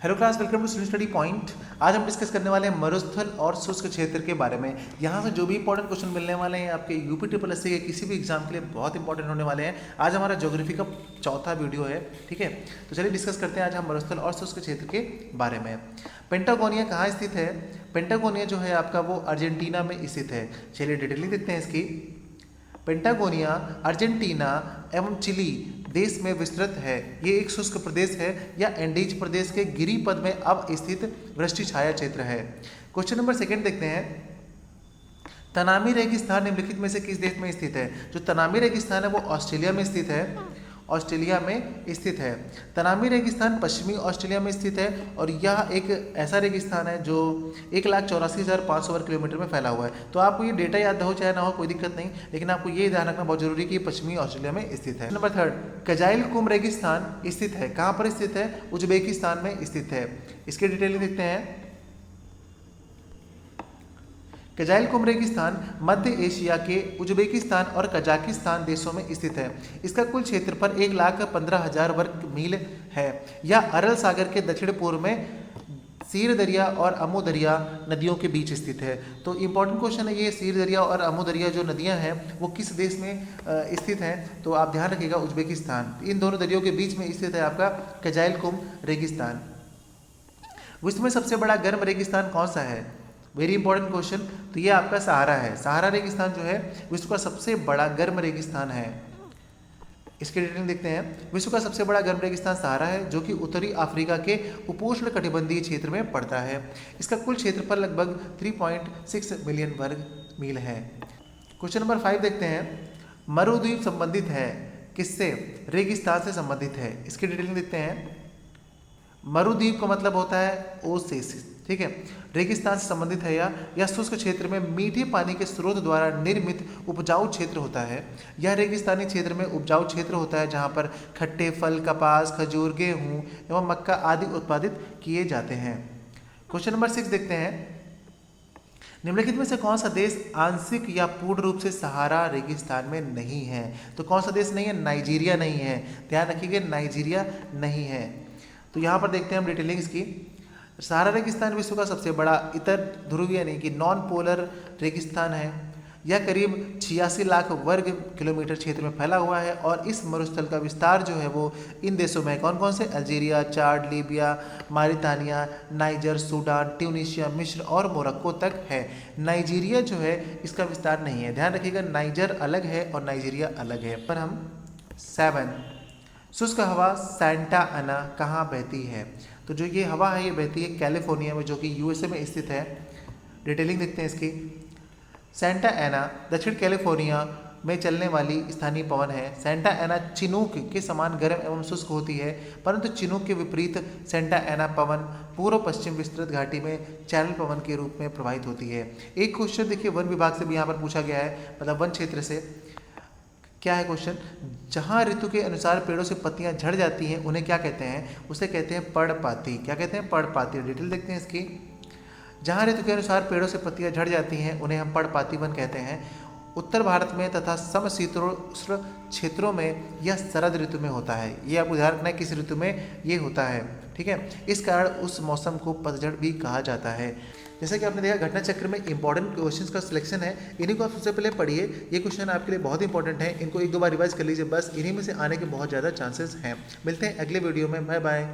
Hello class, welcome to student study point. आज हम discuss करने वाले हैं मरुस्थल और शुष्क क्षेत्र के बारे में। यहाँ से जो भी इंपॉर्टेंट क्वेश्चन मिलने वाले हैं आपके यूपी ट्रिपल एससी के किसी भी एग्जाम के लिए बहुत इंपॉर्टेंट होने वाले हैं। आज हमारा ज्योग्राफी का चौथा वीडियो है, ठीक है। तो चलिए डिस्कस करते हैं आज हम मरुस्थल और शुष्क क्षेत्र के बारे में। पेंटागोनिया कहाँ स्थित है? पेंटागोनिया जो है आपका वो अर्जेंटीना में स्थित है। चलिए डिटेलिंग देखते हैं इसकी। पेंटागोनिया अर्जेंटीना एवं चिली देश में विस्तृत है। ये एक शुष्क प्रदेश है या एंडीज प्रदेश के गिरिपद में अवस्थित वृष्टि छाया क्षेत्र है। क्वेश्चन नंबर सेकंड देखते हैं। तनामी रेगिस्तान निम्नलिखित में से किस देश में स्थित है? जो तनामी रेगिस्तान है वो ऑस्ट्रेलिया में स्थित है। ऑस्ट्रेलिया में स्थित है। तनामी रेगिस्तान पश्चिमी ऑस्ट्रेलिया में स्थित है और यह एक ऐसा रेगिस्तान है जो 1,84,500 वर्ग किलोमीटर में फैला हुआ है। तो आपको ये डेटा याद हो चाहे ना हो कोई दिक्कत नहीं, लेकिन आपको ये ध्यान रखना बहुत जरूरी है कि ये पश्चिमी ऑस्ट्रेलिया में स्थित है। नंबर थर्ड, कजाइल कुम रेगिस्तान स्थित है। कहाँ पर स्थित है? उज्बेकिस्तान में स्थित है। इसके डिटेल देखते हैं। कजाइल कुम रेगिस्तान मध्य एशिया के उज्बेकिस्तान और कजाकिस्तान देशों में स्थित है। इसका कुल क्षेत्रफल 1,15,000 वर्ग मील है। यह अरल सागर के दक्षिण पूर्व में सीर दरिया और अमू दरिया नदियों के बीच स्थित है। तो इंपॉर्टेंट क्वेश्चन है ये, सीर दरिया और अमू दरिया जो नदियां हैं वो किस देश में स्थित हैं? तो आप ध्यान रखिएगा, उज्बेकिस्तान। इन दोनों दरियों के बीच में स्थित है आपका कजाइल कुम रेगिस्तान। विश्व में सबसे बड़ा गर्म रेगिस्तान कौन सा है? Very important question. तो ये आपका सहारा है। सहारा रेगिस्तान जो है विश्व का सबसे बड़ा गर्म रेगिस्तान है। इसके डिटेल देखते हैं। विश्व का सबसे बड़ा गर्म रेगिस्तान सहारा है जो कि उत्तरी अफ्रीका के उपोष्ण कटिबंधीय क्षेत्र में पड़ता है। इसका कुल क्षेत्रफल लगभग 3.6 मिलियन वर्ग मील है। क्वेश्चन नंबर 5 देखते हैं। मरुद्वीप संबंधित है किससे? रेगिस्तान से संबंधित है। इसकी डिटेलिंग देखते हैं। मरुद्वीप का मतलब होता है ओसेसिस, ठीक है। रेगिस्तान से संबंधित है या शुष्क क्षेत्र में मीठे पानी के स्रोत द्वारा निर्मित उपजाऊ क्षेत्र होता है। यह रेगिस्तानी क्षेत्र में उपजाऊ क्षेत्र होता है जहाँ पर खट्टे फल, कपास, खजूर, गेहूँ एवं मक्का आदि उत्पादित किए जाते हैं। क्वेश्चन नंबर 6 देखते हैं। निम्नलिखित में से कौन सा देश आंशिक या पूर्ण रूप से सहारा रेगिस्तान में नहीं है? तो कौन सा देश नहीं है? नाइजीरिया नहीं है। ध्यान रखिएगा, नाइजीरिया नहीं है। तो यहाँ पर देखते हैं हम डिटेलिंग इसकी। सहारा रेगिस्तान विश्व का सबसे बड़ा इतर ध्रुवीय यानी कि नॉन पोलर रेगिस्तान है। यह करीब 86 लाख वर्ग किलोमीटर क्षेत्र में फैला हुआ है और इस मरुस्थल का विस्तार जो है वो इन देशों में कौन कौन से? अल्जीरिया, चाड, लीबिया, मारितानिया, नाइजर, सूडान, ट्यूनीशिया, मिस्र और मोरक्को तक है। नाइजीरिया जो है इसका विस्तार नहीं है। ध्यान रखिएगा, नाइजर अलग है और नाइजीरिया अलग है। पर हम 7, शुष्क हवा सैंटा एना कहाँ बहती है? तो जो ये हवा है ये बहती है कैलिफोर्निया में जो कि यूएसए में स्थित है। डिटेलिंग देखते हैं इसकी। सैंटा एना दक्षिण कैलिफोर्निया में चलने वाली स्थानीय पवन है। सैंटा एना चिनूक के समान गर्म एवं शुष्क होती है, परंतु चिनूक के विपरीत सैंटा एना पवन पूर्व पश्चिम विस्तृत घाटी में चैनल पवन के रूप में प्रवाहित होती है। एक क्वेश्चन देखिए वन विभाग से भी यहाँ पर पूछा गया है, मतलब वन क्षेत्र से। क्या है क्वेश्चन? जहाँ ऋतु के अनुसार पेड़ों से पत्तियां झड़ जाती हैं उन्हें क्या कहते हैं? उसे कहते हैं पर्णपाती। क्या कहते हैं? पर्णपाती। डिटेल देखते हैं इसकी। जहाँ ऋतु के अनुसार पेड़ों से पत्तियां झड़ जाती हैं उन्हें हम पर्णपाती वन कहते हैं। उत्तर भारत में तथा समशीतोष्ण क्षेत्रों में यह शरद ऋतु में होता है। ये आपको ध्यान रखना है किस ऋतु में ये होता है, ठीक है। इस कारण उस मौसम को पतझड़ भी कहा जाता है। जैसा कि आपने देखा घटना चक्र में इंपॉर्टेंट क्वेश्चंस का सिलेक्शन है, इन्हीं को आप सबसे पहले पढ़िए। ये क्वेश्चन आपके लिए बहुत इंपॉर्टेंट है, इनको 1-2 बार रिवाइज कर लीजिए बस। इन्हीं में से आने के बहुत ज़्यादा चांसेस हैं। मिलते हैं अगले वीडियो में। Bye bye.